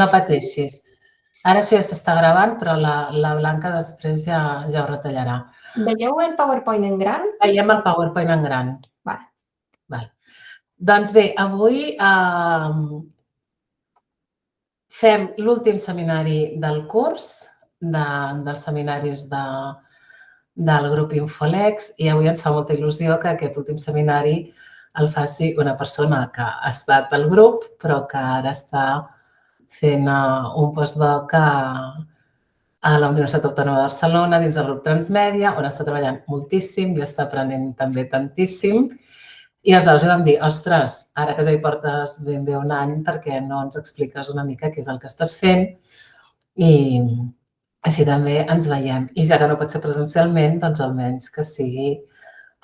No pateixis. Ara això ja s'està gravant, però la Blanca després ja ho retallarà. Veieu el PowerPoint en gran? Veiem el PowerPoint en gran. Vale. Doncs bé, avui fem l'últim seminari del curs, dels seminaris del grup Infolex, i avui ens fa molta il·lusió que aquest últim seminari el faci una persona que ha estat al grup, però que ara està fent un postdoc a la Universitat Autònoma de Barcelona, dins del grup Transmèdia, on està treballant moltíssim i està aprenent també tantíssim. I aleshores vam dir, ostres, ara que ja hi portes ben bé un any, per què no ens expliques una mica què és el que estàs fent? I així també ens veiem. I ja que no pot ser presencialment, doncs almenys que sigui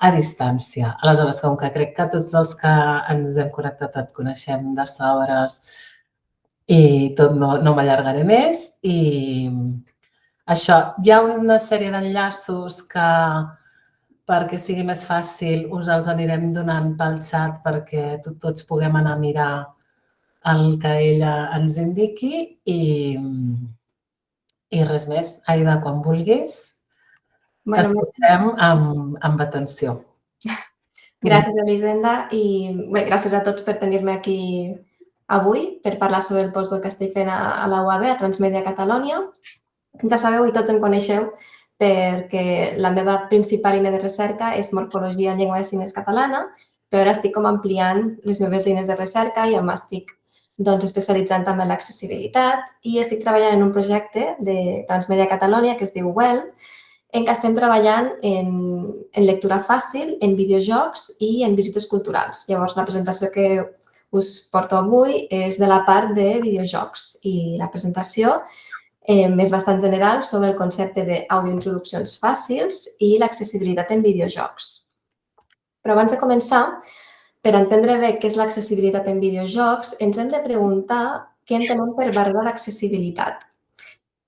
a distància. Aleshores, com que crec que tots els que ens hem connectat et coneixem de sobres i tot, no m'allargaré més. I això, hi ha una sèrie d'enllaços que, perquè sigui més fàcil, us els anirem donant pel xat perquè tots puguem anar a mirar el que ella ens indiqui i res més. Aida, quan vulguis, t'escoltem amb atenció. Gràcies, Elisenda, i bé, gràcies a tots per tenir-me aquí avui per parlar sobre el postdoc que estic fent a la UAB, a Transmèdia Catalònia. Ja sabeu i tots em coneixeu perquè la meva principal línia de recerca és morfologia en llengua de signes catalana, però ara estic com ampliant les meves línies de recerca i m'estic especialitzant també en l'accessibilitat i estic treballant en un projecte de Transmèdia Catalònia que es diu WELL, en què estem treballant en lectura fàcil, en videojocs i en visites culturals. Llavors, la presentació que us porto avui és de la part de videojocs i la presentació és bastant general sobre el concepte d'audiointroduccions fàcils i l'accessibilitat en videojocs. Però abans de començar, per entendre bé què és l'accessibilitat en videojocs, ens hem de preguntar què entenem per barrera d'accessibilitat.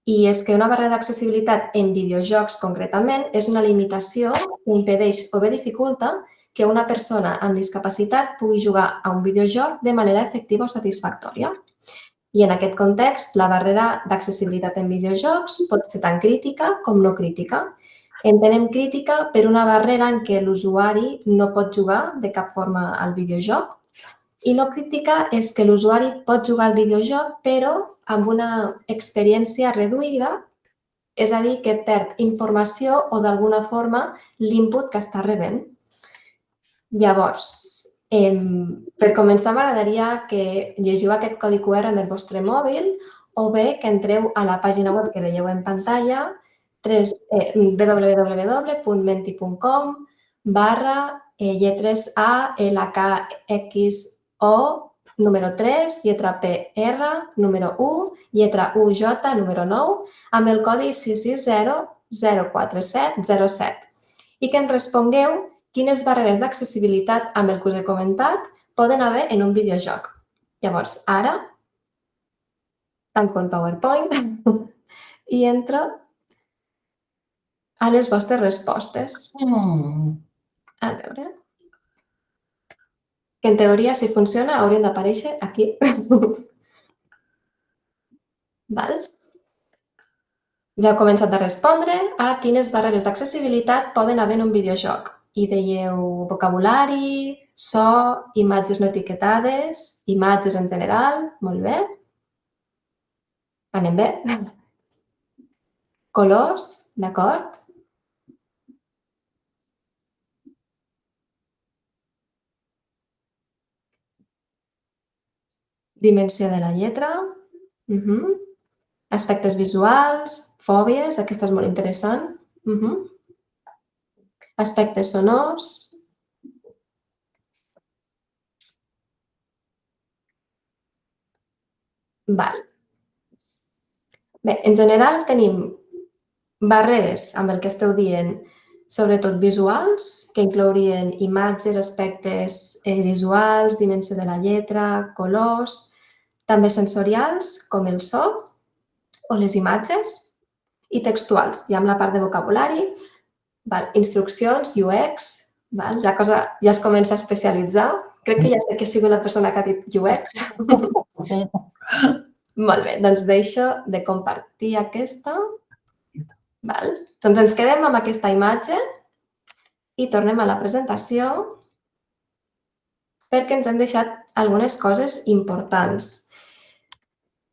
I és que una barrera d'accessibilitat en videojocs, concretament, és una limitació que impedeix o bé dificulta que una persona amb discapacitat pugui jugar a un videojoc de manera efectiva o satisfactòria. I en aquest context, la barrera d'accessibilitat en videojocs pot ser tant crítica com no crítica. Entenem crítica per una barrera en què l'usuari no pot jugar de cap forma al videojoc. I no crítica és que l'usuari pot jugar al videojoc, però amb una experiència reduïda, és a dir, que perd informació o d'alguna forma l'input que està rebent. Llavors, per començar, m'agradaria que llegiu aquest codi QR amb el vostre mòbil o bé que entreu a la pàgina web que veieu en pantalla www.menti.com/lletres A, L, K, X, O, número 3, lletra P, R, número 1, lletra U, J, número 9, amb el codi 660-04707 i que em respongueu quines barreres d'accessibilitat amb el que us he comentat poden haver en un videojoc. Llavors, ara, tanco el PowerPoint i entro a les vostres respostes. A veure... que en teoria, si funciona, haurien d'aparèixer aquí. Val? Ja heu començat a respondre a quines barreres d'accessibilitat poden haver en un videojoc. I dèieu vocabulari, so, imatges no etiquetades, imatges en general, molt bé. Anem bé? Colors, d'acord? Dimensió de la lletra. Aspectes visuals, fòbies, aquesta és molt interessant. Aspectes sonors. Val. Bé, en general tenim barreres amb el que esteu dient, sobretot visuals, que inclourien imatges, aspectes visuals, dimensió de la lletra, colors, també sensorials, com el so o les imatges, i textuals, ja amb la part de vocabulari, instruccions, UX, ja es comença a especialitzar. Crec que ja sé que he sigut la persona que ha dit UX. Molt bé, doncs deixo de compartir aquesta. Doncs ens quedem amb aquesta imatge i tornem a la presentació perquè ens hem deixat algunes coses importants.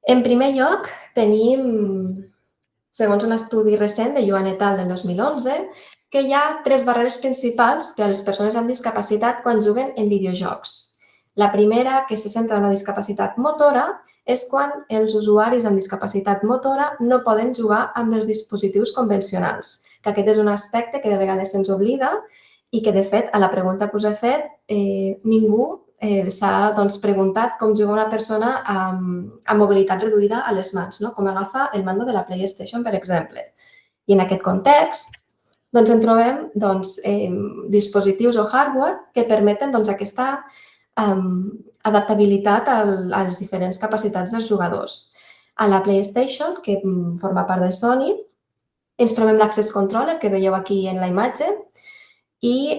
En primer lloc, tenim, segons un estudi recent de Yuan et al. Del 2011, que hi ha 3 barreres principals per a les persones amb discapacitat quan juguen en videojocs. La primera, que se centra en la discapacitat motora, és quan els usuaris amb discapacitat motora no poden jugar amb els dispositius convencionals, que aquest és un aspecte que de vegades se'ns oblida i que, de fet, a la pregunta que us he fet, ningú s'ha preguntat com juga una persona amb mobilitat reduïda a les mans, com agafa el mando de la PlayStation, per exemple. I en aquest context en trobem dispositius o hardware que permeten aquesta adaptabilitat a les diferents capacitats dels jugadors. A la PlayStation, que forma part de Sony, ens trobem l'Access Controller, que veieu aquí en la imatge, i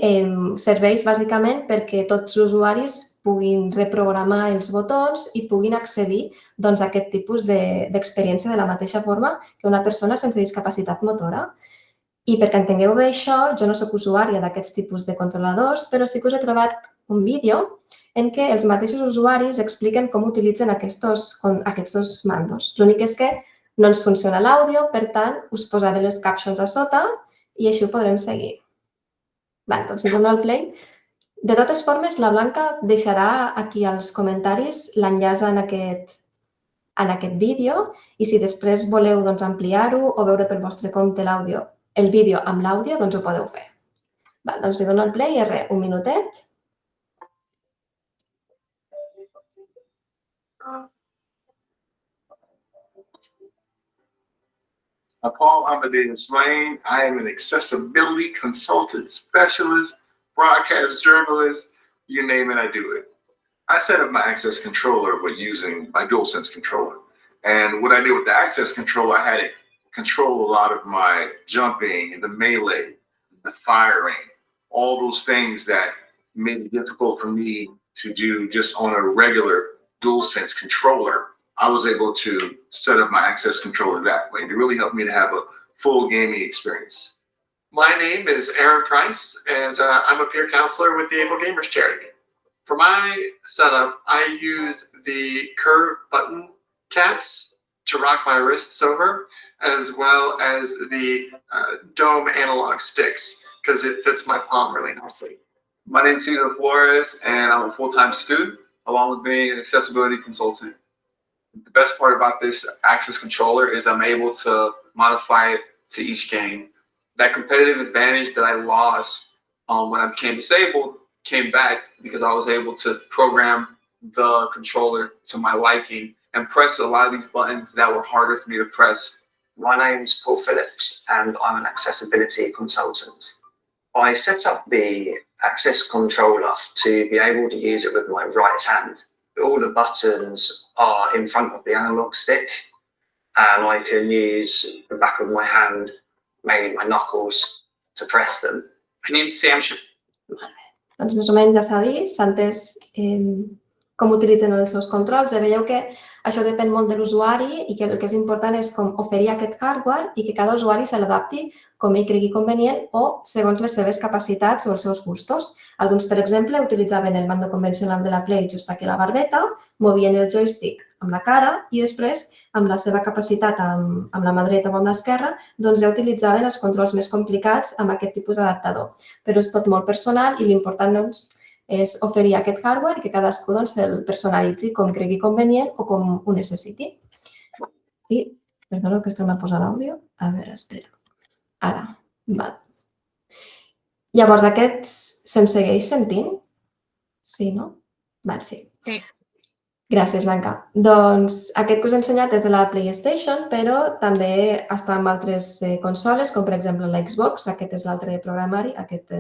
serveix bàsicament perquè tots els usuaris puguin reprogramar els botons i puguin accedir a aquest tipus d'experiència de la mateixa forma que una persona sense discapacitat motora. I perquè entengueu bé això, jo no soc usuària d'aquests tipus de controladors, però sí que us he trobat un vídeo en què els mateixos usuaris expliquen com utilitzen aquests dos mandos. L'únic és que no ens funciona l'àudio, per tant, us posaré les captions a sota i així ho podrem seguir. Doncs si dono el play. De totes formes, la Blanca deixarà aquí als comentaris l'enllaç en aquest vídeo i si després voleu ampliar-ho o veure pel vostre compte el vídeo amb l'àudio, ho podeu fer. Doncs li dono el play i res, un minutet. Paul Amadeus Lane. I am an accessibility consultant specialist, broadcast journalist, you name it, I do it. I set up my access controller with using my DualSense controller. And what I did with the access controller, I had it control a lot of my jumping, the melee, the firing, all those things that made it difficult for me to do just on a regular DualSense controller. I was able to set up my access controller that way. It really helped me to have a full gaming experience. My name is Aaron Price, and I'm a peer counselor with the Able Gamers charity. For my setup, I use the curved button caps to rock my wrists over, as well as the dome analog sticks, because it fits my palm really nicely. My name is Cesar Flores, and I'm a full-time student, along with being an accessibility consultant. The best part about this access controller is I'm able to modify it to each game. That competitive advantage that I lost when I became disabled came back because I was able to program the controller to my liking and press a lot of these buttons that were harder for me to press. My name's Paul Phillips and I'm an accessibility consultant. I set up the access controller to be able to use it with my right hand. All the buttons are in front of the analog stick and I can use the back of my hand, mainly my knuckles, to press them. My name's Sam. Doncs més o menys ja s'ha vist, s'ha entès com utilitzen els seus controls. Veieu que això depèn molt de l'usuari i que el que és important és com oferir aquest hardware i que cada usuari se l'adapti com ell cregui convenient o segons les seves capacitats o els seus gustos. Alguns, per exemple, utilitzaven el mando convencional de la Play just aquí a la barbeta, movien el joystick amb la cara i després, amb la seva capacitat amb la mà dreta o amb l'esquerra, doncs ja utilitzaven els controls més complicats amb aquest tipus d'adaptador. Però és tot molt personal i l'important és oferir aquest hardware i que cadascú el personalitzi com cregui convenient o com ho necessiti. I, perdona que estem a posar l'àudio. A veure, espera. Ara, val. Llavors, aquests se'm segueix sentint? Sí, no? Val, sí. Sí. Gràcies, Blanca. Doncs aquest que us he ensenyat és de la PlayStation, però també està en altres consoles, com per exemple l'Xbox, aquest és l'altre programari, aquest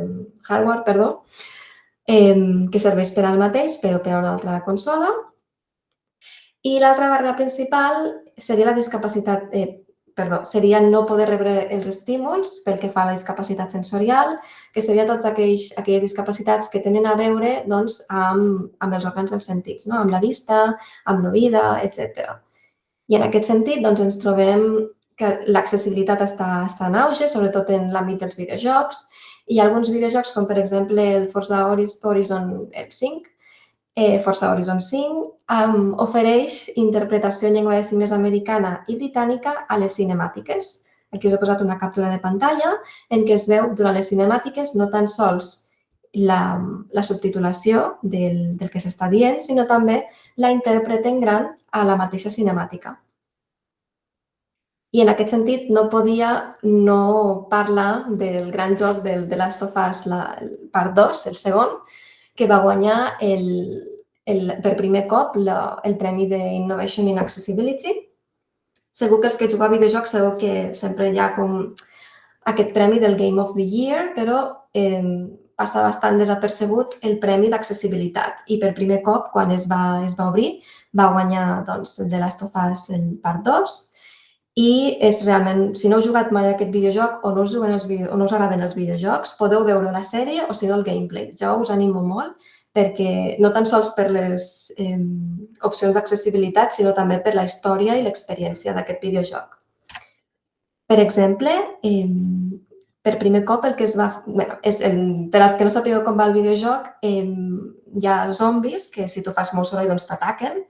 hardware, perdó, que serveix per al mateix, però per a una altra consola. I l'altra barrera principal seria la discapacitat, seria no poder rebre els estímuls pel que fa a la discapacitat sensorial, que seria totes aquelles discapacitats que tenen a veure amb els òrgans dels sentits, amb la vista, amb l'oïda, etc. I en aquest sentit doncs, ens trobem que l'accessibilitat està en auge, sobretot en l'àmbit dels videojocs. Hi ha alguns videojocs, com per exemple el Forza Horizon 5, ofereix interpretació en llengua de signes americana i britànica a les cinemàtiques. Aquí us he posat una captura de pantalla en què es veu durant les cinemàtiques no tan sols la subtitulació del que s'està dient, sinó també la intèrpret en gran a la mateixa cinemàtica. I en aquest sentit no podia no parlar del gran joc del The Last of Us Part 2, el segon, que va guanyar per primer cop el Premi d'Innovation in Accessibility. Segur que els que jugueu a videojocs sabeu que sempre hi ha com aquest premi del Game of the Year, però passa bastant desapercebut el Premi d'Accessibilitat. I per primer cop, quan es va obrir, va guanyar The Last of Us el Part 2. I és realment, si no heu jugat mai a aquest videojoc o no us agraden els videojocs, podeu veure la sèrie o si no el gameplay. Jo us animo molt perquè no tan sols per les opcions d'accessibilitat, sinó també per la història i l'experiència d'aquest videojoc. Per exemple, per primer cop el que es va... Per als que no sapigueu com va el videojoc, hi ha zombis que si tu fas molt soroll doncs t'ataquen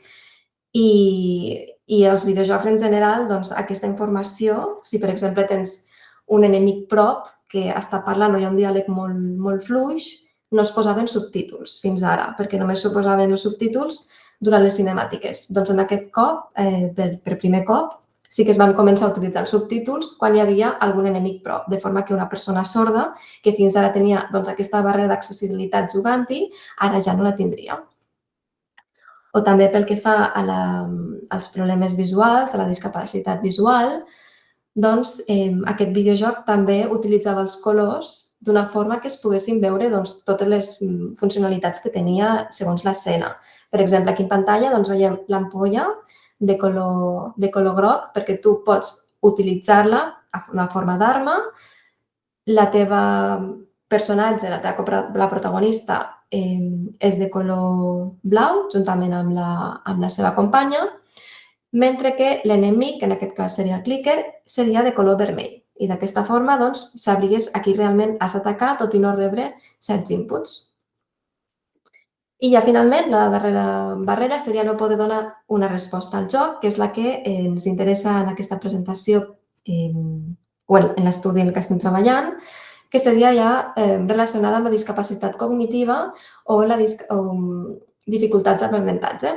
i els videojocs en general, doncs aquesta informació, si per exemple tens un enemic prop que està parlant o hi ha un diàleg molt fluix, no es posaven subtítols fins ara, perquè només s'ho posaven els subtítols durant les cinemàtiques. Doncs en aquest cop, per primer cop, sí que es van començar a utilitzar els subtítols quan hi havia algun enemic prop, de forma que una persona sorda, que fins ara tenia aquesta barrera d'accessibilitat jugant-hi, ara ja no la tindria. O també pel que fa als problemes visuals, a la discapacitat visual, doncs aquest videojoc també utilitzava els colors d'una forma que es poguessin veure totes les funcionalitats que tenia segons l'escena. Per exemple, aquí en pantalla veiem l'ampolla de color groc perquè tu pots utilitzar-la a una forma d'arma. La teva personatge, la protagonista, és de color blau, juntament amb la seva companya, mentre que l'enemic, en aquest cas seria el clicker, seria de color vermell. I d'aquesta forma sabries a qui realment has d'atacar, tot i no rebre certs inputs. I ja finalment, la darrera barrera seria no poder donar una resposta al joc, que és la que ens interessa en aquesta presentació o en l'estudi en què estem treballant, que seria ja relacionada amb la discapacitat cognitiva o dificultats d'aprenentatge,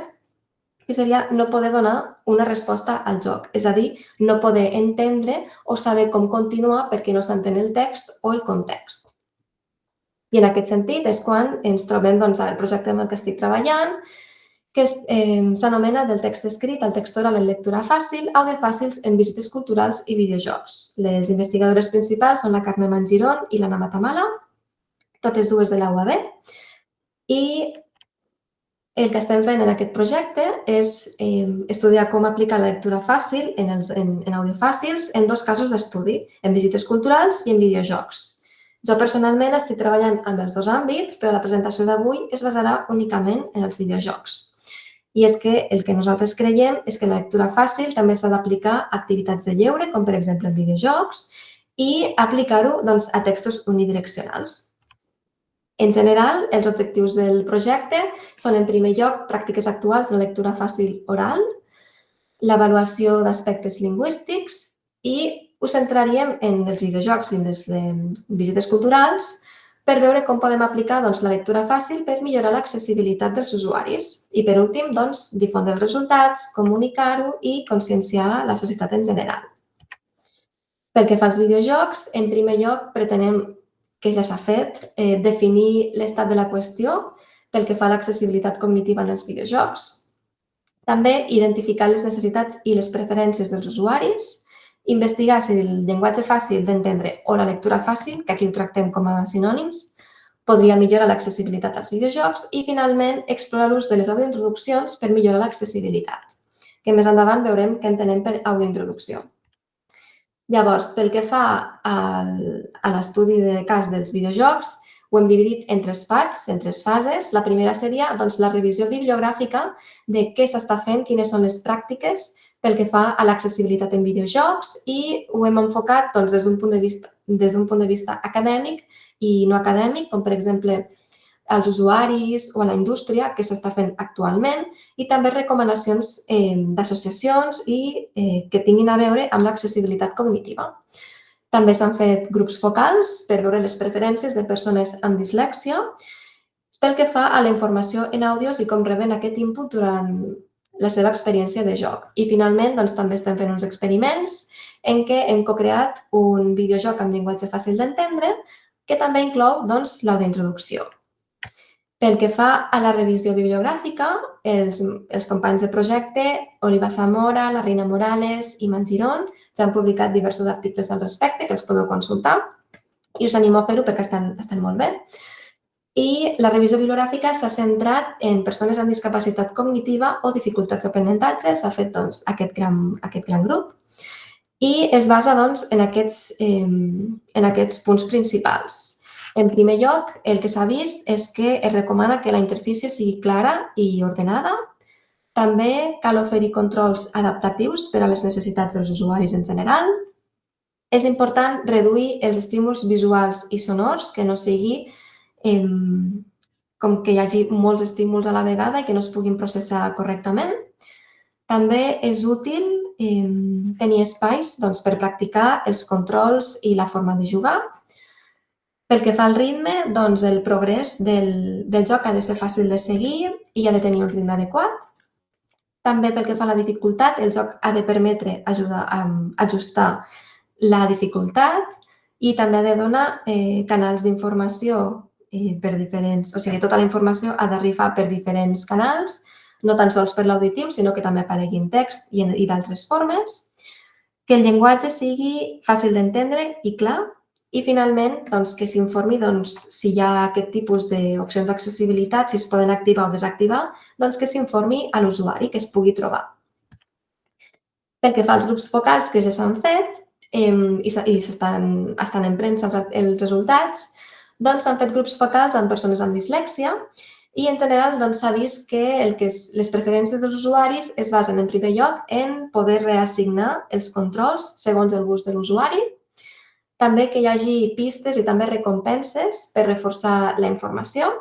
que seria no poder donar una resposta al joc, és a dir, no poder entendre o saber com continuar perquè no s'entén el text o el context. I en aquest sentit és quan ens trobem el projecte amb el que estic treballant, que s'anomena Del text escrit al text oral en lectura fàcil, audiofàcils en visites culturals i videojocs. Les investigadores principals són la Carme Mangirón i l'Anna Matamala, totes dues de la UAB, i el que estem fent en aquest projecte és estudiar com aplicar la lectura fàcil en audiofàcils en dos casos d'estudi, en visites culturals i en videojocs. Jo personalment estic treballant amb els dos àmbits, però la presentació d'avui es basarà únicament en els videojocs. I és que el que nosaltres creiem és que la lectura fàcil també s'ha d'aplicar a activitats de lleure, com per exemple en videojocs, i aplicar-ho a textos unidireccionals. En general, els objectius del projecte són, en primer lloc, pràctiques actuals de lectura fàcil oral, l'avaluació d'aspectes lingüístics i us centraríem en els videojocs i en les visites culturals per veure com podem aplicar la lectura fàcil per millorar l'accessibilitat dels usuaris. I, per últim, difondre els resultats, comunicar-ho i conscienciar la societat en general. Pel que fa als videojocs, en primer lloc, pretenem, que ja s'ha fet, definir l'estat de la qüestió pel que fa a l'accessibilitat cognitiva en els videojocs. També identificar les necessitats i les preferències dels usuaris, investigar si el llenguatge fàcil d'entendre o la lectura fàcil, que aquí ho tractem com a sinònims, podria millorar l'accessibilitat als videojocs i, finalment, explorar l'ús de les audiointroduccions per millorar l'accessibilitat, que més endavant veurem què entenem per audiointroducció. Llavors, pel que fa a l'estudi de cas dels videojocs, ho hem dividit en tres parts, en tres fases. La primera seria la revisió bibliogràfica de què s'està fent, quines són les pràctiques pel que fa a l'accessibilitat en videojocs i ho hem enfocat des d'un punt de vista acadèmic i no acadèmic, com per exemple als usuaris o a la indústria que s'està fent actualment i també recomanacions d'associacions i que tinguin a veure amb l'accessibilitat cognitiva. També s'han fet grups focals per veure les preferències de persones amb dislèxia pel que fa a la informació en àudios i com reben aquest input durant la seva experiència de joc. I finalment també estem fent uns experiments en què hem co-creat un videojoc amb llenguatge fàcil d'entendre que també inclou l'audiointroducció. Pel que fa a la revisió bibliogràfica, els companys de projecte, Oliva Zamora, la Reina Morales i Mangiron, ja han publicat diversos articles al respecte que els podeu consultar i us animo a fer-ho perquè estan molt bé. I la revisió bibliogràfica s'ha centrat en persones amb discapacitat cognitiva o dificultats d'aprenentatge, s'ha fet aquest gran grup i es basa en aquests punts principals. En primer lloc, el que s'ha vist és que es recomana que la interfície sigui clara i ordenada. També cal oferir controls adaptatius per a les necessitats dels usuaris en general. És important reduir els estímuls visuals i sonors, que no sigui com que hi hagi molts estímuls a la vegada i que no es puguin processar correctament. També és útil tenir espais per practicar els controls i la forma de jugar. Pel que fa al ritme, el progrés del joc ha de ser fàcil de seguir i ha de tenir un ritme adequat. També pel que fa a la dificultat, el joc ha de permetre ajustar la dificultat i també ha de donar canals d'informació per diferents... O sigui, tota la informació ha d'arribar per diferents canals, no tan sols per l'auditiu, sinó que també aparegui en text i d'altres formes. Que el llenguatge sigui fàcil d'entendre i clar. I finalment, que s'informi si hi ha aquest tipus d'opcions d'accessibilitat, si es poden activar o desactivar, que s'informi a l'usuari, que es pugui trobar. Pel que fa als grups focals que ja s'han fet i estan en premsa els resultats, s'han fet grups focals amb persones amb dislèxia i en general s'ha vist que les preferències dels usuaris es basen en primer lloc en poder reassignar els controls segons el gust de l'usuari. També que hi hagi pistes i també recompenses per reforçar la informació,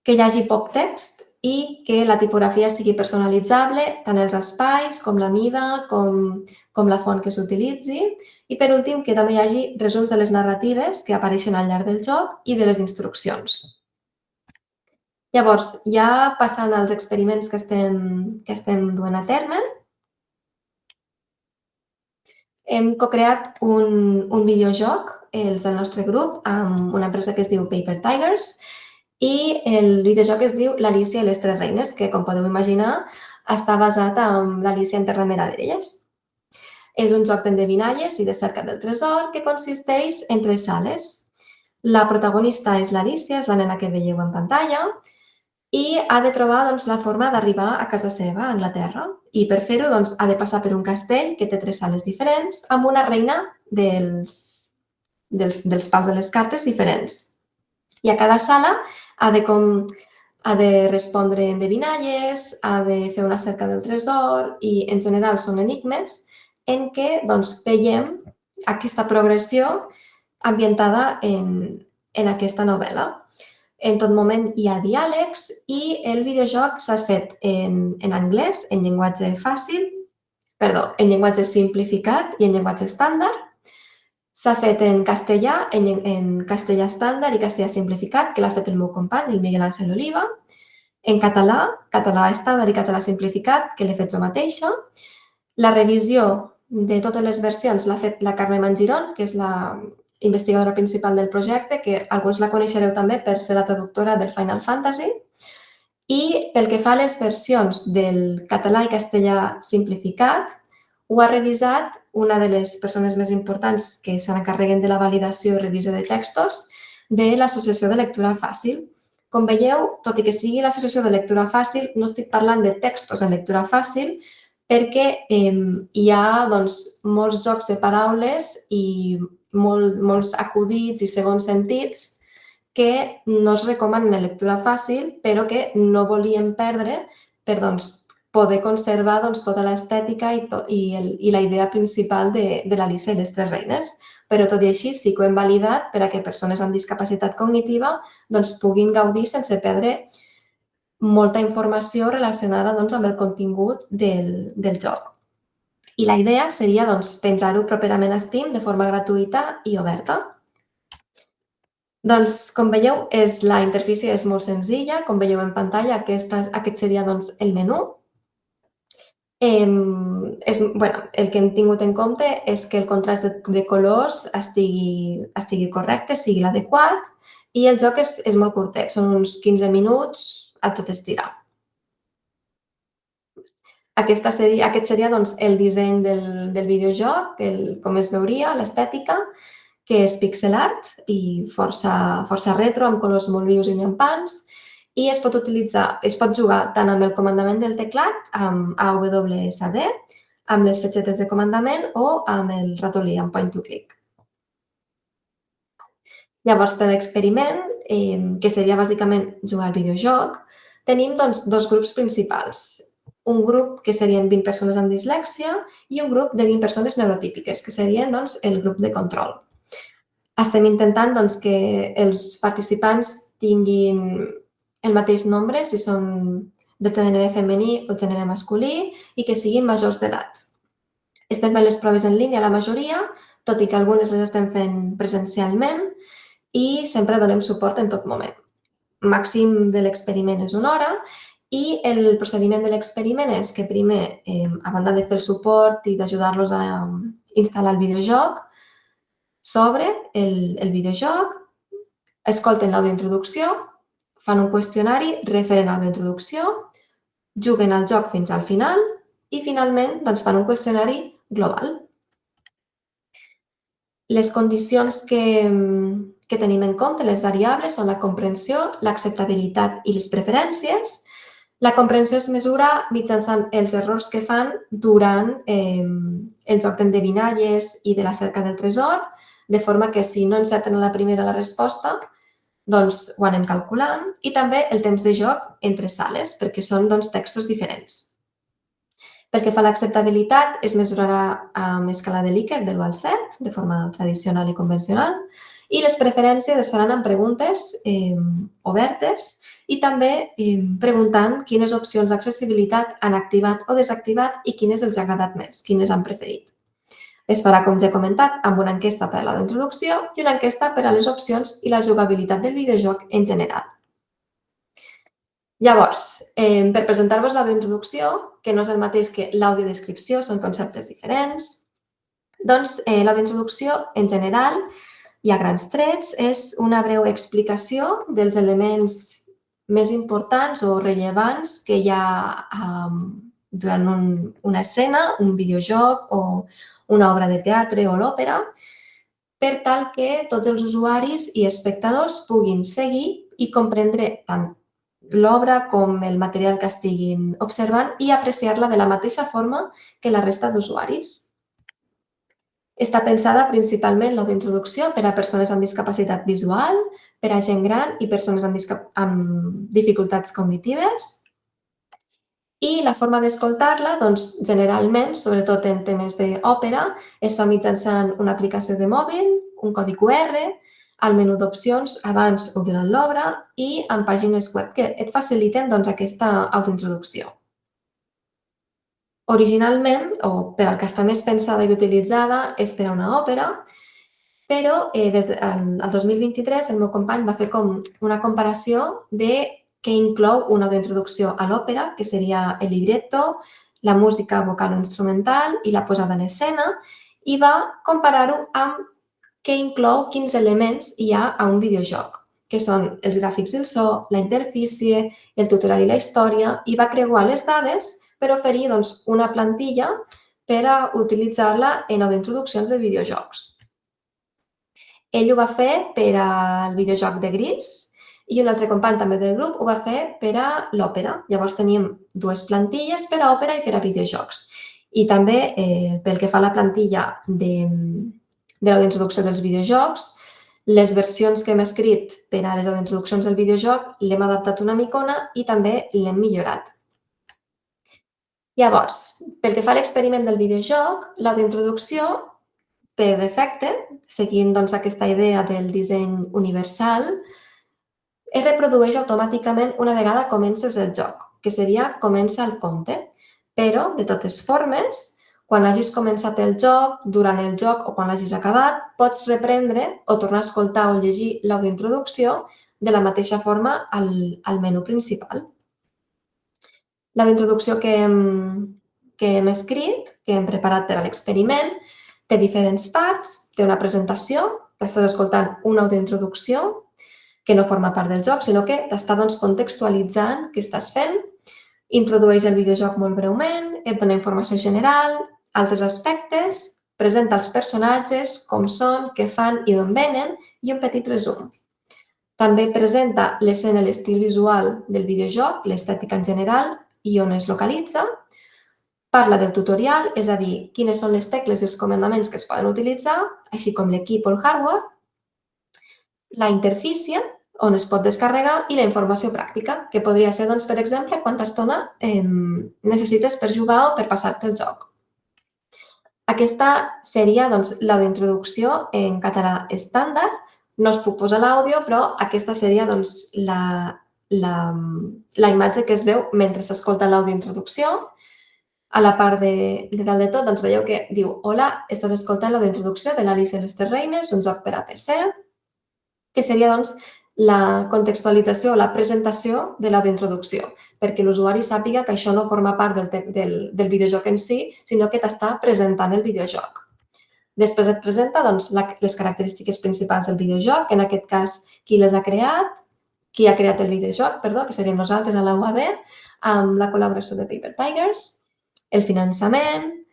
que hi hagi poc text i que la tipografia sigui personalitzable, tant els espais com la mida, com la font que s'utilitzi. I per últim, que també hi hagi resums de les narratives que apareixen al llarg del joc i de les instruccions. Llavors, ja passant als experiments que estem duent a terme, hem co-creat un videojoc, els del nostre grup, amb una empresa que es diu Paper Tigers i el videojoc es diu L'Alícia i les tres reines, que, com podeu imaginar, està basat en l'Alícia en Terra de Meravelles. És un joc d'endevinalles i de cerca del tresor que consisteix en 3 sales. La protagonista és l'Alícia, és la nena que veieu en pantalla, i ha de trobar la forma d'arribar a casa seva, a Anglaterra. I per fer-ho ha de passar per un castell que té 3 sales diferents amb una reina dels pals de les cartes diferents. I a cada sala ha de respondre endevinalles, ha de fer una cerca del tresor i en general són enigmes en què veiem aquesta progressió ambientada en aquesta novel·la. En tot moment hi ha diàlegs i el videojoc s'ha fet en anglès, en llenguatge simplificat i en llenguatge estàndard. S'ha fet en castellà, en castellà estàndard i castellà simplificat, que l'ha fet el meu company, el Miguel Ángel Oliva. En català, català estàndard i català simplificat, que l'he fet jo mateixa. La revisió de totes les versions l'ha fet la Carme Mangiron, que és la investigadora principal del projecte, que alguns la coneixereu també per ser la traductora del Final Fantasy. I pel que fa a les versions del català i castellà simplificat, ho ha revisat una de les persones més importants que se n'encarreguen de la validació i revisió de textos de l'Associació de Lectura Fàcil. Com veieu, tot i que sigui l'Associació de Lectura Fàcil, no estic parlant de textos en lectura fàcil perquè hi ha molts jocs de paraules i molts acudits i segons sentits que no es recomanen en lectura fàcil, però que no volíem perdre per poder conservar tota l'estètica i la idea principal de l'Alicia i les Tres Reines. Però tot i així sí que ho hem validat per a que persones amb discapacitat cognitiva puguin gaudir sense perdre molta informació relacionada amb el contingut del joc. I la idea seria penjar-ho properament a Steam de forma gratuïta i oberta. Com veieu, la interfície és molt senzilla. Com veieu en pantalla, aquest seria el menú. El que hem tingut en compte és que el contrast de colors estigui correcte, sigui l'adequat, i el joc és molt curtet, són uns 15 minuts a tot estirar. Aquest seria el disseny del videojoc, com es veuria, l'estètica, que és pixel art i força retro, amb colors molt vius i llampants, i es pot jugar tant amb el comandament del teclat, amb AWSD, amb les fletxetes de comandament o amb el ratolí, amb point to click. Llavors, per l'experiment, que seria bàsicament jugar al videojoc, tenim dos grups principals. Un grup que serien 20 persones amb dislèxia i un grup de 20 persones neurotípiques, que serien el grup de control. Estem intentant que els participants tinguin el mateix nombre, si són de gènere femení o gènere masculí, i que siguin majors d'edat. Estem fent les proves en línia, la majoria, tot i que algunes les estem fent presencialment, i sempre donem suport en tot moment. Màxim de l'experiment és 1 hora, i el procediment de l'experiment és que primer, a banda de fer el suport i d'ajudar-los a instal·lar el videojoc, s'obre el videojoc, escolten l'àudio d'introducció, fan un qüestionari referent a l'àudio d'introducció, juguen al joc fins al final i finalment fan un qüestionari global. Les condicions que tenim en compte, les variables, són la comprensió, l'acceptabilitat i les preferències. La comprensió es mesura mitjançant els errors que fan durant el joc d'endevinalles i de la cerca del tresor, de forma que si no encerten a la primera la resposta, ho anem calculant, i també el temps de joc entre sales, perquè són textos diferents. Pel que fa a l'acceptabilitat, es mesurarà amb escala de Likert de l'1 al 7, de forma tradicional i convencional, i les preferències es faran amb preguntes obertes i també preguntant quines opcions d'accessibilitat han activat o desactivat i quines els ha agradat més, quines han preferit. Es farà, com ja he comentat, amb una enquesta per a l'àudio d'introducció i una enquesta per a les opcions i la jugabilitat del videojoc en general. Llavors, per presentar-vos l'àudio d'introducció, que no és el mateix que l'audiodescripció, són conceptes diferents, doncs l'àudio d'introducció, en general, i a grans trets, és una breu explicació dels elements més importants o rellevants que hi ha durant una escena, un videojoc o una obra de teatre o l'òpera, per tal que tots els usuaris i espectadors puguin seguir i comprendre tant l'obra com el material que estiguin observant i apreciar-la de la mateixa forma que la resta d'usuaris. Està pensada principalment l'audiodintroducció per a persones amb discapacitat visual, per a gent gran i persones amb dificultats cognitives. I la forma d'escoltar-la, generalment, sobretot en temes d'òpera, es fa mitjançant una aplicació de mòbil, un codi QR, al menú d'opcions abans o durant l'obra i en pàgines web que et faciliten aquesta autointroducció. Originalment, o per al que està més pensada i utilitzada, és per a una òpera, però des del 2023 el meu company va fer com una comparació de què inclou una autointroducció a l'òpera, que seria el libretto, la música vocal o instrumental i la posada en escena, i va comparar-ho amb què inclou, quins elements hi ha a un videojoc, que són els gràfics i el so, la interfície, el tutorial i la història, i va creuar les dades per oferir una plantilla per a utilitzar-la en audiointroduccions de videojocs. Ell ho va fer per al videojoc de Gris i un altre company també del grup ho va fer per a l'òpera. Llavors teníem dues plantilles per a òpera i per a videojocs. I també, pel que fa a la plantilla de l'audiointroducció dels videojocs, les versions que hem escrit per a les audiointroduccions del videojoc l'hem adaptat una micona i també l'hem millorat. Llavors, pel que fa a l'experiment del videojoc, l'audiointroducció, per defecte, seguint aquesta idea del disseny universal, es reprodueix automàticament una vegada comences el joc, que seria comença el conte. Però, de totes formes, quan hagis començat el joc, durant el joc o quan l'hagis acabat, pots reprendre o tornar a escoltar o llegir l'audiointroducció de la mateixa forma al menú principal. L'audiointroducció que hem escrit, que hem preparat per a l'experiment, té diferents parts. Té una presentació, que estàs escoltant una audiointroducció que no forma part del joc, sinó que t'està contextualitzant què estàs fent, introdueix el videojoc molt breument, et dona informació general, altres aspectes, presenta els personatges, com són, què fan i d'on venen, i un petit resum. També presenta l'escena i l'estil visual del videojoc, l'estètica en general i on es localitza. Parla del tutorial, és a dir, quines són les tecles i els comandaments que es poden utilitzar, així com l'equip o el hardware, la interfície, on es pot descarregar, i la informació pràctica, que podria ser, per exemple, quanta estona necessites per jugar o per passar-te el joc. Aquesta seria l'audiointroducció en català estàndard. No us puc posar l'àudio, però aquesta seria la imatge que es veu mentre s'escolta l'audiointroducció. A la part de dalt de tot veieu que diu «Hola, estàs escoltant l'audiointroducció de l'Alice en les Tres Reines, un joc per a PC», que seria la contextualització o la presentació de l'audiointroducció, perquè l'usuari sàpiga que això no forma part del videojoc en si, sinó que t'està presentant el videojoc. Després et presenta les característiques principals del videojoc, en aquest cas qui les ha creat, qui ha creat el videojoc, que seríem nosaltres a la UAB, amb la col·laboració de Paper Tigers, el finançament,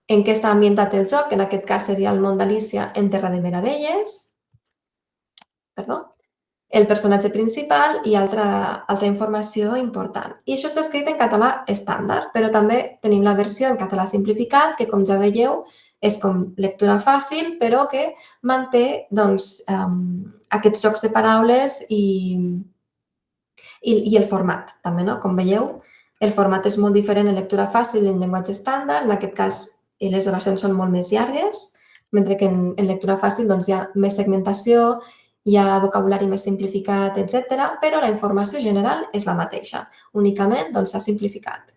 en què està ambientat el joc, en aquest cas seria el món d'Alícia en Terra de Meravelles, el personatge principal i altra informació important. I això està escrit en català estàndard, però també tenim la versió en català simplificat, que com ja veieu és com lectura fàcil, però que manté aquests jocs de paraules i el format, també, no? Com veieu, el format és molt diferent en lectura fàcil i en llenguatge estàndard. En aquest cas, les oracions són molt més llargues, mentre que en lectura fàcil hi ha més segmentació, hi ha vocabulari més simplificat, etc. Però la informació general és la mateixa, únicament s'ha simplificat.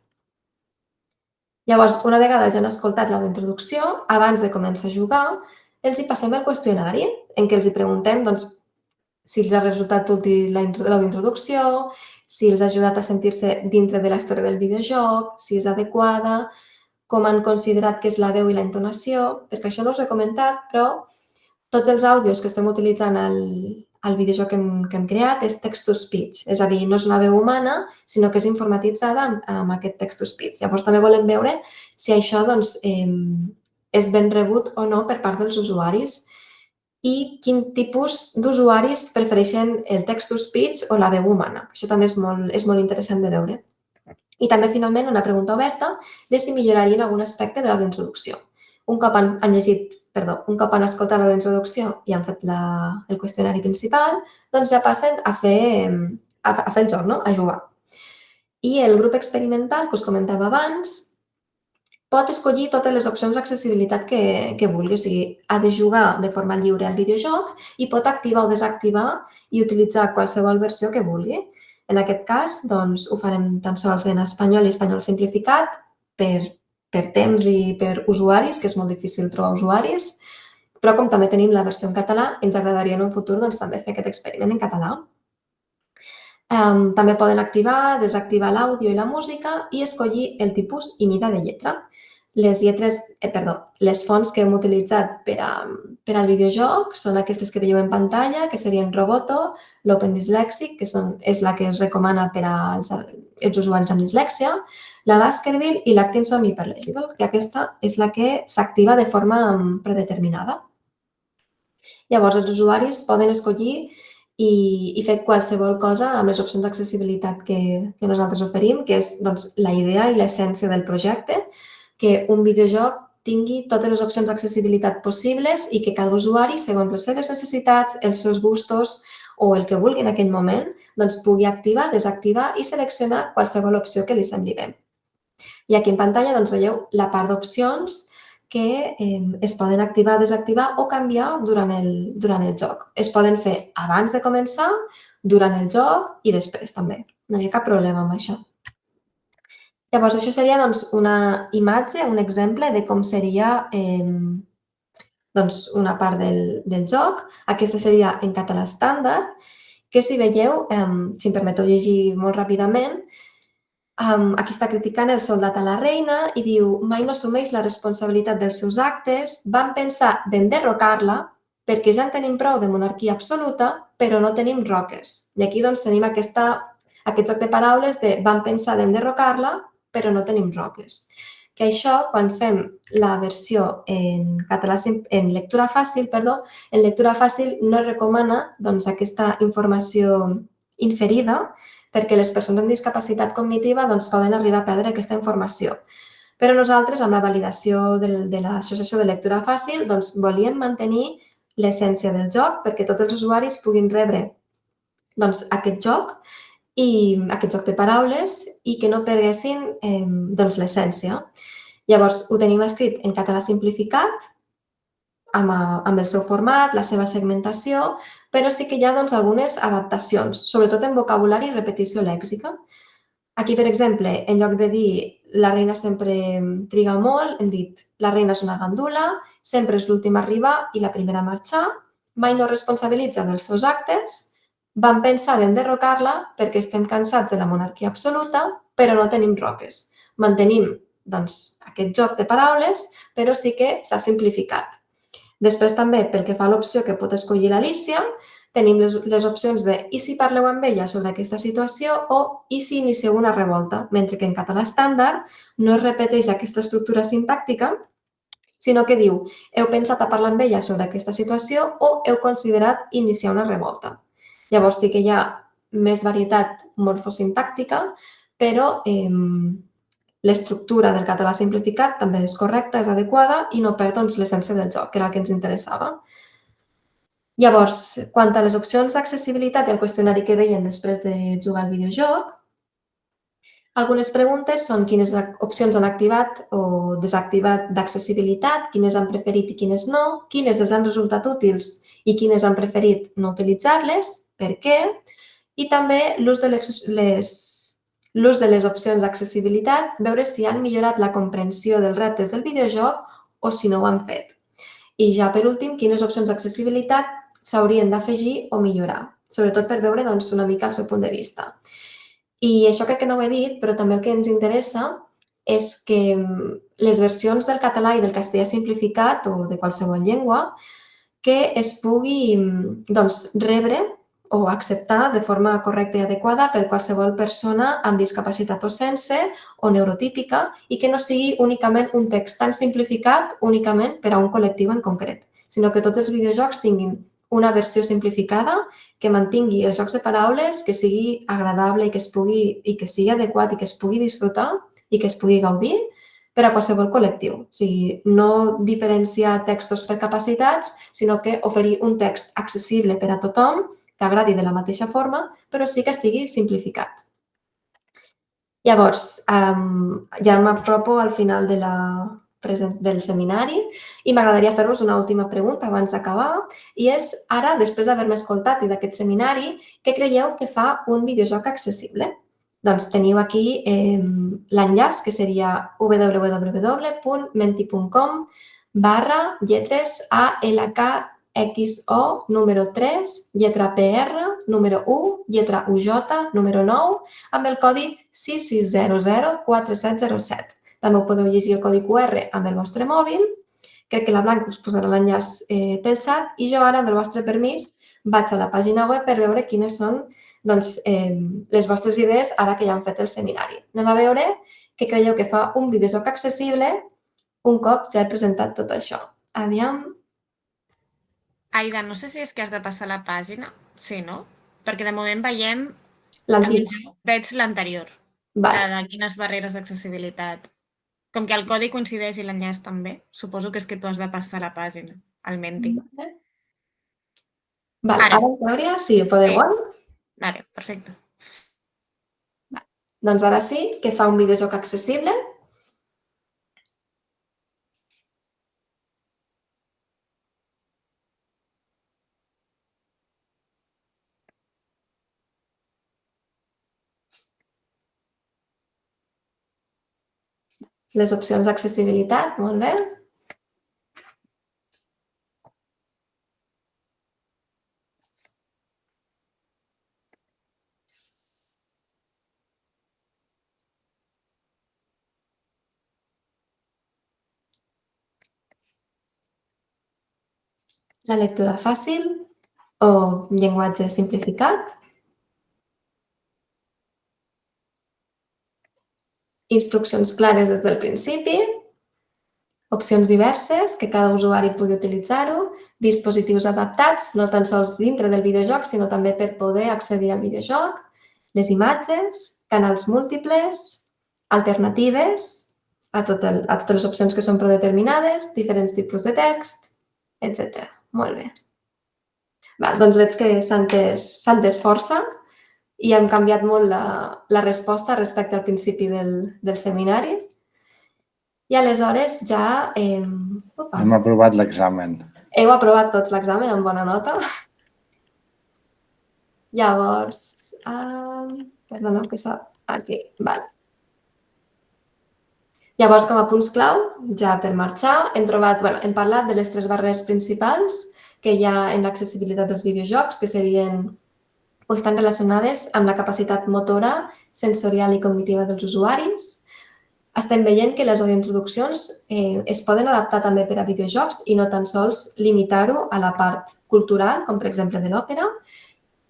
Llavors, una vegada ja han escoltat l'audiointroducció, abans de començar a jugar, els hi passem el qüestionari, en què els hi preguntem si els ha resultat útil l'audiointroducció, si els ha ajudat a sentir-se dintre de la història del videojoc, si és adequada, com han considerat que és la veu i la entonació, perquè això no us ho he comentat, però tots els àudios que estem utilitzant al videojoc que hem creat és text-to-speech, és a dir, no és una veu humana, sinó que és informatitzada amb aquest text-to-speech. Llavors, també volem veure si això és ben rebut o no per part dels usuaris i quin tipus d'usuaris prefereixen el text-to-speech o la veu humana. Això també és molt interessant de veure. I també, finalment, una pregunta oberta de si millorarien algun aspecte de l'audiointroducció. Un cop han escoltat l'audiointroducció i han fet el qüestionari principal, doncs ja passen a fer el joc, a jugar. I el grup experimental que us comentava abans pot escollir totes les opcions d'accessibilitat que vulgui. O sigui, ha de jugar de forma lliure al videojoc i pot activar o desactivar i utilitzar qualsevol versió que vulgui. En aquest cas, doncs, ho farem tan sols en espanyol i espanyol simplificat per temps i per usuaris, que és molt difícil trobar usuaris, però com també tenim la versió en català, ens agradaria en un futur també fer aquest experiment en català. També poden activar, desactivar l'àudio i la música i escollir el tipus i mida de lletra. Les fonts que hem utilitzat per al videojoc són aquestes que veieu en pantalla, que serien Roboto, l'Open Dyslexic, que és la que es recomana per als usuaris amb dislèxia, la Baskerville i l'Atkinson Hyperlegible, que aquesta és la que s'activa de forma predeterminada. Llavors, els usuaris poden escollir i fer qualsevol cosa amb les opcions d'accessibilitat que nosaltres oferim, que és la idea i l'essència del projecte, que un videojoc tingui totes les opcions d'accessibilitat possibles i que cada usuari, segons les seves necessitats, els seus gustos o el que vulgui en aquell moment, pugui activar, desactivar i seleccionar qualsevol opció que li sembli bé. I aquí en pantalla doncs, veieu la part d'opcions que es poden activar, desactivar o canviar durant el joc. Es poden fer abans de començar, durant el joc i després també. No hi ha cap problema amb això. Llavors, això seria doncs, una imatge, un exemple de com seria doncs, una part del joc. Aquesta seria en català estàndard, que si veieu, si em permeteu llegir molt ràpidament, aquí està criticant el soldat a la reina i diu mai no assumeix la responsabilitat dels seus actes, van pensar d'enderrocar-la perquè ja en tenim prou de monarquia absoluta, però no tenim roques. I aquí doncs, tenim aquest joc de paraules de van pensar d'enderrocar-la, però no tenim roques. Que això, quan fem la versió en català, en lectura fàcil, en lectura fàcil no es recomana doncs, aquesta informació inferida perquè les persones amb discapacitat cognitiva doncs, poden arribar a perdre aquesta informació. Però nosaltres, amb la validació de l'Associació de Lectura Fàcil, doncs, volíem mantenir l'essència del joc perquè tots els usuaris puguin rebre doncs, aquest joc de paraules i que no perguessin doncs, l'essència. Llavors, ho tenim escrit en català simplificat, amb el seu format, la seva segmentació, però sí que hi ha doncs, algunes adaptacions, sobretot en vocabulari i repetició lèxica. Aquí, per exemple, en lloc de dir la reina sempre triga molt, hem dit la reina és una gandula, sempre és l'última a arribar i la primera a marxar, mai no responsabilitza dels seus actes, vam pensar d'enderrocar-la perquè estem cansats de la monarquia absoluta, però no tenim roques. Mantenim doncs, aquest joc de paraules, però sí que s'ha simplificat. Després també, pel que fa a l'opció que pot escollir l'Alícia, tenim les opcions de i si parleu amb ella sobre aquesta situació o i si inicieu una revolta, mentre que en català estàndard no es repeteix aquesta estructura sintàctica, sinó que diu heu pensat a parlar amb ella sobre aquesta situació o heu considerat iniciar una revolta. Llavors sí que hi ha més varietat morfosintàctica, però l'estructura del català simplificat també és correcta, és adequada i no perd doncs, l'essència del joc, que era el que ens interessava. Llavors, quant a les opcions d'accessibilitat i el qüestionari que veiem després de jugar al videojoc, algunes preguntes són quines opcions han activat o desactivat d'accessibilitat, quines han preferit i quines no, quines els han resultat útils i quines han preferit no utilitzar-les, per què, i també l'ús de les opcions d'accessibilitat, veure si han millorat la comprensió dels reptes del videojoc o si no ho han fet. I ja per últim, quines opcions d'accessibilitat s'haurien d'afegir o millorar, sobretot per veure doncs, una mica el seu punt de vista. I això crec que no ho he dit, però també el que ens interessa és que les versions del català i del castellà simplificat o de qualsevol llengua que es pugui doncs, rebre o acceptar de forma correcta i adequada per qualsevol persona amb discapacitat o sense o neurotípica i que no sigui únicament un text tan simplificat únicament per a un col·lectiu en concret, sinó que tots els videojocs tinguin una versió simplificada que mantingui els jocs de paraules, que sigui agradable i que sigui adequat i que es pugui disfrutar i que es pugui gaudir per a qualsevol col·lectiu. O sigui, no diferenciar textos per capacitats, sinó que oferir un text accessible per a tothom, que agradi de la mateixa forma, però sí que estigui simplificat. Llavors, ja m'apropo al final del seminari i m'agradaria fer-vos una última pregunta abans d'acabar i és, ara, després d'haver-me escoltat i d'aquest seminari, què creieu que fa un videojoc accessible? Doncs teniu aquí l'enllaç que seria www.menti.com/lletres ALKXO número 3, lletra PR, número 1, lletra UJ, número 9, amb el codi 66004707. També ho podeu llegir el codi QR amb el vostre mòbil. Crec que la Blanca us posarà l'enllaç pel xat i jo ara, amb el vostre permís, vaig a la pàgina web per veure quines són les vostres idees ara que ja hem fet el seminari. Anem a veure què creieu que fa un videojoc accessible un cop ja he presentat tot això. Aviam. Aida, no sé si és que has de passar la pàgina. Sí, no? Perquè de moment veiem... L'antic. Veig l'anterior, de quines barreres d'accessibilitat. Com que el codi coincideix i l'enllaç també, suposo que és que tu has de passar la pàgina, al Menti. Ara en teoria, sí, ho podeu veure? Vale, perfecte. Doncs ara sí que fa un videojoc accessible Les opcions d'accessibilitat, molt bé. La lectura fàcil o llenguatge simplificat. Instruccions clares des del principi. Opcions diverses, que cada usuari pugui utilitzar-ho. Dispositius adaptats, no tan sols dintre del videojoc, sinó també per poder accedir al videojoc. Les imatges, canals múltiples, alternatives a totes les opcions que són predeterminades, diferents tipus de text, etc. Molt bé. Doncs veig que s'ha entès força i hem canviat molt la resposta respecte al principi del seminari. I aleshores ja... Hem aprovat l'examen. Heu aprovat tots l'examen amb bona nota. Llavors... Perdoneu que s'ha... Aquí, val. Llavors, com a punts clau, ja per marxar, hem parlat de les 3 barreres principals que hi ha en l'accessibilitat dels videojocs, que serien o estan relacionades amb la capacitat motora, sensorial i cognitiva dels usuaris. Estem veient que les audiointroduccions es poden adaptar també per a videojocs i no tan sols limitar-ho a la part cultural, com per exemple de l'òpera,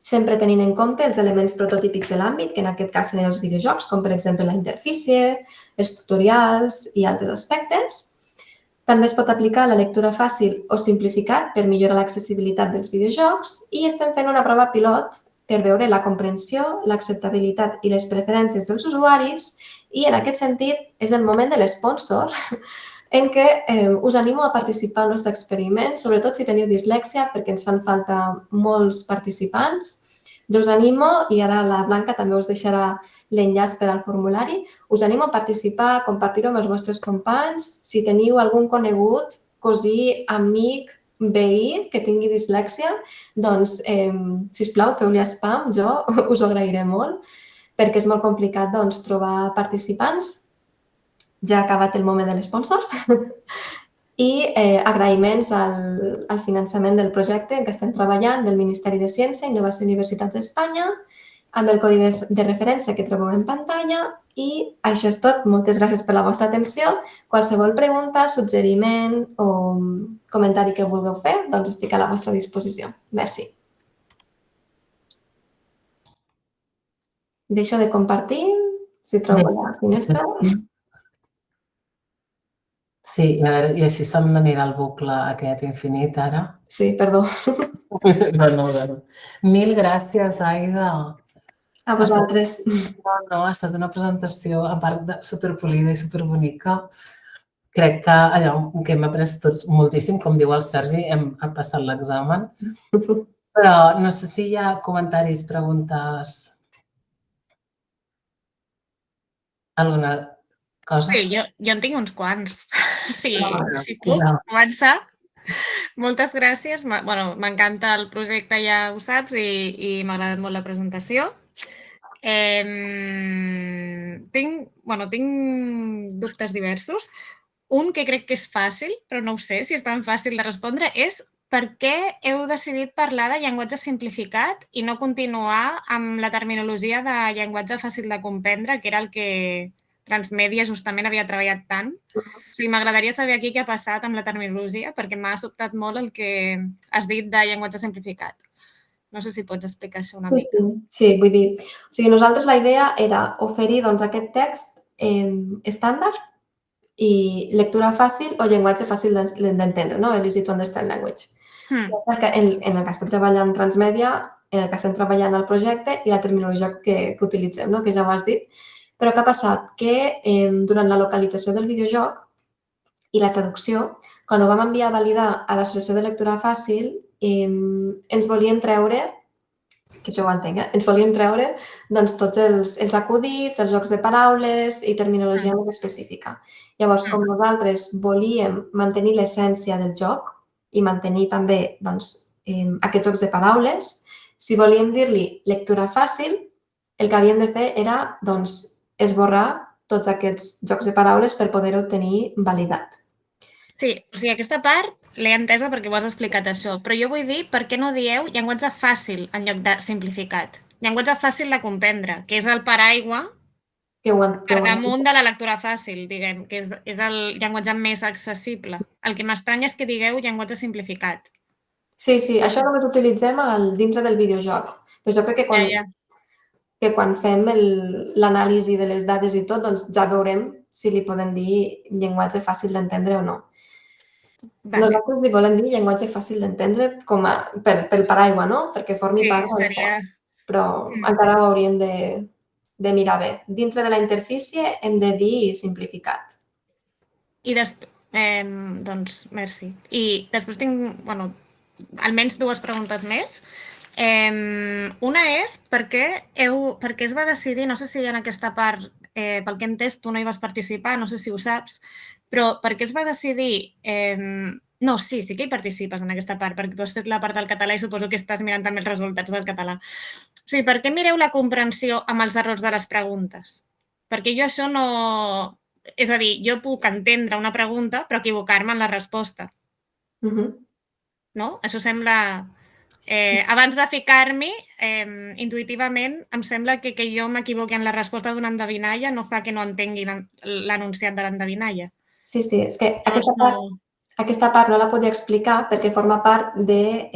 sempre tenint en compte els elements prototípics de l'àmbit, que en aquest cas serien els videojocs, com per exemple la interfície, els tutorials i altres aspectes. També es pot aplicar la lectura fàcil o simplificat per millorar l'accessibilitat dels videojocs i estem fent una prova pilot per veure la comprensió, l'acceptabilitat i les preferències dels usuaris i en aquest sentit és el moment de l'espònsor en què us animo a participar al nostre experiment, sobretot si teniu dislèxia, perquè ens fan falta molts participants. Jo us animo, i ara la Blanca també us deixarà l'enllaç per al formulari, us animo a participar, a compartir-ho amb els vostres companys. Si teniu algun conegut, cosí, amic, veí que tingui dislèxia, doncs, sisplau, feu-li spam, jo us ho agrairé molt, perquè és molt complicat trobar participants. Ja ha acabat el moment de l'espònsor. I agraïments al finançament del projecte en què estem treballant del Ministeri de Ciència, Innovació i Universitats d'Espanya, amb el codi de referència que trobeu en pantalla. I això és tot. Moltes gràcies per la vostra atenció. Qualsevol pregunta, suggeriment o comentari que vulgueu fer, doncs estic a la vostra disposició. Merci. Deixo de compartir, si trobo la finestra. Sí, a veure, i així se'm n'anirà el bucle aquest infinit ara. Sí, perdó. No. Mil gràcies, Aida. A vosaltres. No, ha estat una presentació, a part de superpolida i superbonica. Crec que allò que hem après tots moltíssim, com diu el Sergi, hem passat l'examen. Però no sé si hi ha comentaris, preguntes... Alguna cosa? Sí, jo en tinc uns quants. Sí, si puc començar. Moltes gràcies. M'encanta el projecte, ja ho saps, i m'ha agradat molt la presentació. Tinc dubtes diversos. Un que crec que és fàcil, però no ho sé si és tan fàcil de respondre, és per què heu decidit parlar de llenguatge simplificat i no continuar amb la terminologia de llenguatge fàcil de comprendre, que era el que Transmèdia justament havia treballat tant. O sigui, m'agradaria saber aquí què ha passat amb la terminologia, perquè m'ha sobtat molt el que has dit de llenguatge simplificat. No sé si pots explicar això una mica. Sí, vull dir, nosaltres la idea era oferir aquest text estàndard i lectura fàcil o llenguatge fàcil d'entendre, no? Easy to understand language. En el que estem treballant Transmèdia, en el que estem treballant el projecte i la terminologia que utilitzem, que ja ho has dit. Però què ha passat? Que durant la localització del videojoc i la traducció, quan ho vam enviar a validar a l'Associació de Lectura Fàcil, ens volien treure, que jo ho entenc, ens volien treure tots els acudits, els jocs de paraules i terminologia molt específica. Llavors, com nosaltres volíem mantenir l'essència del joc i mantenir també aquests jocs de paraules, si volíem dir-li lectura fàcil, el que havíem de fer era esborrar tots aquests jocs de paraules per poder-ho tenir validat. Sí, o sigui, aquesta part l'he entesa perquè ho has explicat això, però jo vull dir per què no dieu llenguatge fàcil en lloc de simplificat. Llenguatge fàcil de comprendre, que és el paraigua per damunt de la lectura fàcil, diguem, que és el llenguatge més accessible. El que m'estranya és que digueu llenguatge simplificat. Sí, això només ho utilitzem dintre del videojoc. Però jo crec que quan fem l'anàlisi de les dades i tot, doncs ja veurem si li podem dir llenguatge fàcil d'entendre o no. Nosaltres li volem dir llenguatge fàcil d'entendre pel paraigua, no? Perquè formi part del joc. Però encara ho hauríem de mirar bé. Dintre de la interfície hem de dir simplificat. I després, doncs, merci. I després tinc, almenys dues preguntes més. Una és per què es va decidir, no sé si en aquesta part, pel que he entès, tu no hi vas participar, no sé si ho saps, però per què es va decidir... No, sí que hi participes en aquesta part, perquè tu has fet la part del català i suposo que estàs mirant també els resultats del català. O sigui, per què mireu la comprensió amb els errors de les preguntes? Perquè jo això no... És a dir, jo puc entendre una pregunta però equivocar-me en la resposta. No? Això sembla... Abans de ficar-m'hi, intuïtivament, em sembla que jo m'equivoqui en la resposta d'una endevinalla no fa que no entengui l'enunciat de l'endevinalla. Sí, és que aquesta part no la podia explicar perquè forma part de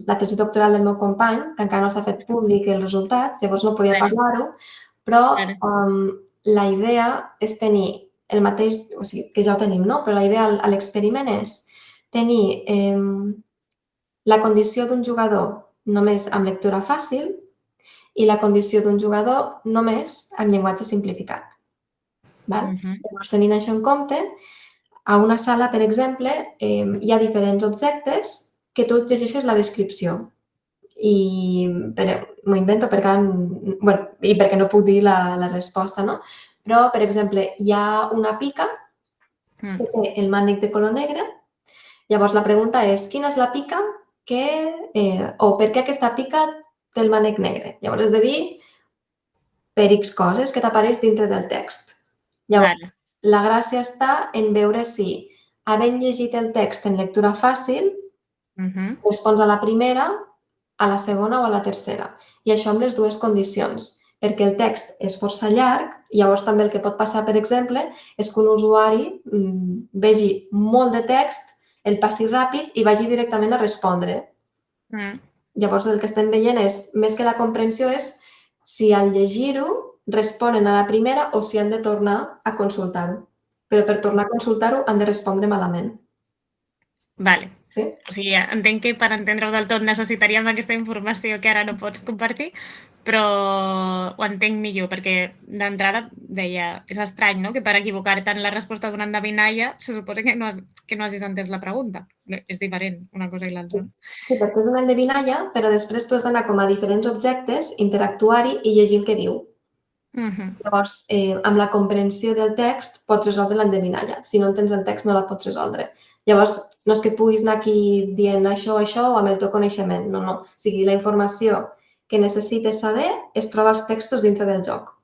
la tesi doctoral del meu company, que encara no s'ha fet públic els resultats, llavors no podia parlar-ho, però la idea és tenir el mateix, o sigui, que ja ho tenim, no? Però la idea a l'experiment és tenir la condició d'un jugador només amb lectura fàcil i la condició d'un jugador només amb llenguatge simplificat. Llavors, tenint això en compte, a una sala, per exemple, hi ha diferents objectes que tu llegeixes la descripció. I m'ho invento i perquè no puc dir la resposta, no? Però, per exemple, hi ha una pica que té el mànec de color negre. Llavors, la pregunta és, quina és la pica o per què aquesta pica té el mànec negre? Llavors, has de dir per X coses que t'apareix dintre del text. Llavors, la gràcia està en veure si, havent llegit el text en lectura fàcil, respons a la primera, a la segona o a la tercera. I això amb les dues condicions, perquè el text és força llarg, llavors també el que pot passar, per exemple, és que un usuari vegi molt de text, el passi ràpid i vagi directament a respondre. Llavors, el que estem veient és, més que la comprensió, és si al llegir-ho responen a la primera o si han de tornar a consultar-ho. Però per tornar a consultar-ho han de respondre malament. Vale. O sigui, entenc que per entendre-ho del tot necessitaríem aquesta informació que ara no pots compartir, però ho entenc millor, perquè d'entrada deia, és estrany, no?, que per equivocar-te en la resposta d'una endevinalla se suposa que no hagis entès la pregunta. És diferent una cosa i l'altra. Sí, perquè és una endevinalla, però després tu has d'anar com a diferents objectes, interactuar-hi i llegir el que diu. Llavors, amb la comprensió del text pots resoldre l'endevinalla. Si no entens el text no la pots resoldre. Llavors, no és que puguis anar aquí dient això o amb el teu coneixement. No. O sigui, la informació que necessites saber es troba als textos dintre del joc.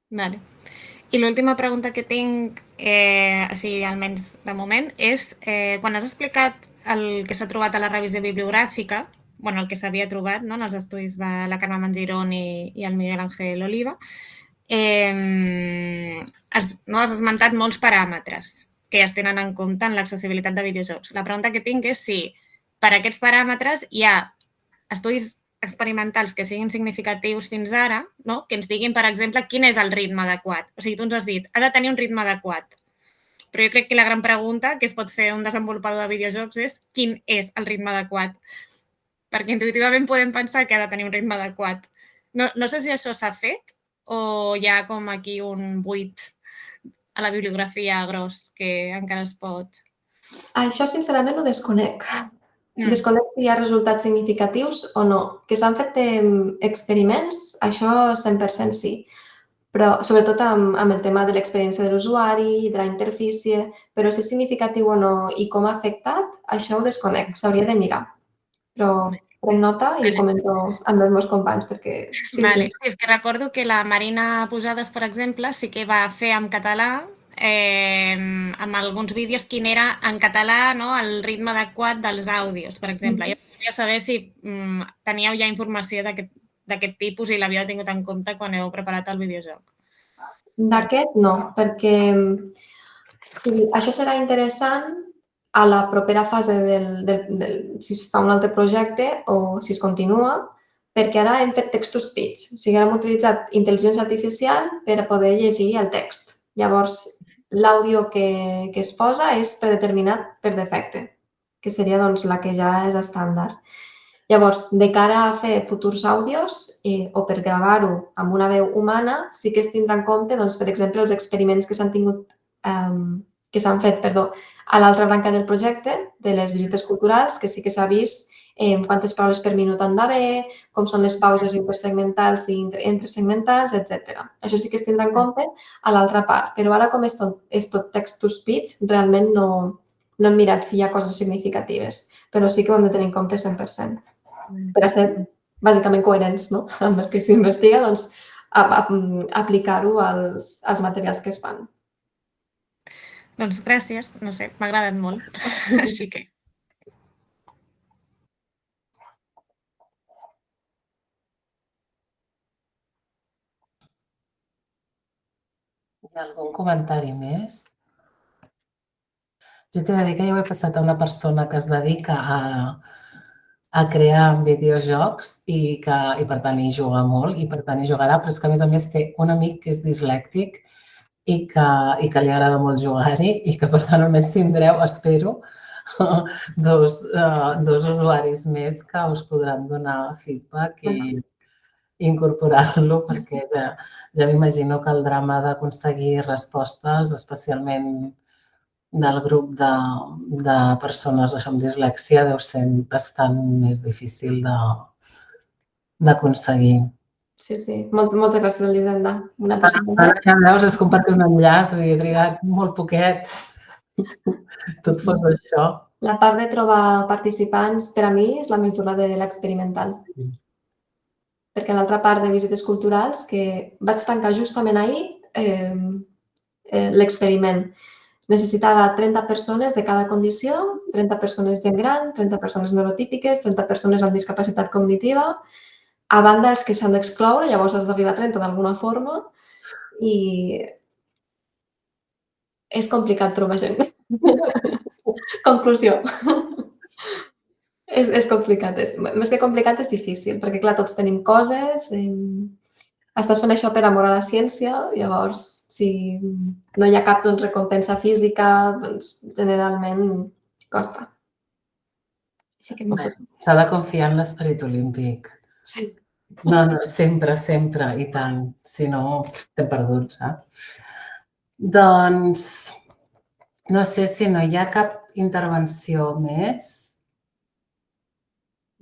Vale. I l'última pregunta que tinc, així almenys de moment, és quan has explicat el que s'ha trobat a la revisió bibliogràfica, el que s'havia trobat en els estudis de la Carme Mangirón i el Miguel Ángel Oliva, has esmentat molts paràmetres que es tenen en compte en l'accessibilitat de videojocs. La pregunta que tinc és si per aquests paràmetres hi ha estudis experimentals que siguin significatius fins ara, que ens diguin, per exemple, quin és el ritme adequat. O sigui, tu ens has dit, ha de tenir un ritme adequat. Però jo crec que la gran pregunta que es pot fer un desenvolupador de videojocs és quin és el ritme adequat. Perquè intuïtivament podem pensar que ha de tenir un ritme adequat. No sé si això s'ha fet o hi ha com aquí un buit a la bibliografia gros que encara es pot... Això, sincerament, ho desconec. Desconec si hi ha resultats significatius o no. Que s'han fet experiments, això 100% sí. Però sobretot amb el tema de l'experiència de l'usuari, de la interfície, però si és significatiu o no i com ha afectat, això ho desconec, s'hauria de mirar. Però prenc nota i ho comento amb els meus companys perquè... Vale. És que recordo que la Marina Pujades, per exemple, sí que va fer en català, amb alguns vídeos, quin era en català el ritme adequat dels àudios, per exemple. Jo volia saber si teníeu ja informació d'aquest tipus i l'havíeu tingut en compte quan heu preparat el videojoc. D'aquest no, perquè això serà interessant a la propera fase si es fa un altre projecte o si es continua, perquè ara hem fet text-to-speech. O sigui, ara hem utilitzat intel·ligència artificial per a poder llegir el text. Llavors, l'àudio que es posa és predeterminat per defecte, que seria la que ja és estàndard. Llavors, de cara a fer futurs àudios o per gravar-ho amb una veu humana, sí que es tindrà en compte, per exemple, els experiments que s'han fet a l'altra branca del projecte, de les visites culturals, que sí que s'ha vist quantes paraules per minut han d'haver, com són les pauses intersegmentals i entresegmentals, etc. Això sí que es tindrà en compte a l'altra part. Però ara, com és tot text-to-speech, realment no hem mirat si hi ha coses significatives, però sí que ho hem de tenir en compte 100%. Per a ser, bàsicament, coherents amb el que s'investiga, aplicar-ho als materials que es fan. Doncs gràcies, no sé, m'ha agradat molt. Així que... Hi ha algun comentari més? Jo t'he de dir que jo he passat a una persona que es dedica a crear videojocs i per tant hi juga molt i per tant hi jugarà, però és que a més té un amic que és dislèctic i que li agrada molt jugar-hi i que per tant almenys tindreu, espero, dos usuaris més que us podran donar feedback i incorporar-lo perquè ja m'imagino que el drama d'aconseguir respostes, especialment del grup de persones amb dislèxia, deu ser bastant més difícil d'aconseguir. Sí. Moltes gràcies, Elisenda. Ja veus, has compartit un enllaç i he trigat molt poquet. Tot fos això. La part de trobar participants, per a mi, és la més dura de l'experimental. Perquè l'altra part de visites culturals, que vaig tancar justament ahir l'experiment. Necessitava 30 persones de cada condició, 30 persones gent gran, 30 persones neurotípiques, 30 persones amb discapacitat cognitiva, a banda els que s'han d'excloure, llavors has d'arribar a 30 d'alguna forma i és complicat trobar gent. Conclusió. És complicat. Més que complicat, és difícil, perquè clar, tots tenim coses, estàs fent això per amor a la ciència, llavors si no hi ha cap recompensa física, doncs generalment costa. S'ha de confiar en l'esperit olímpic. Sí. No, sempre, i tant. Si no, estem perduts, Doncs, no sé si no hi ha cap intervenció més.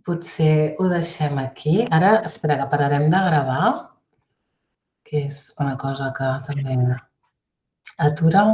Potser ho deixem aquí. Ara, espera, que pararem de gravar, que és una cosa que també atura.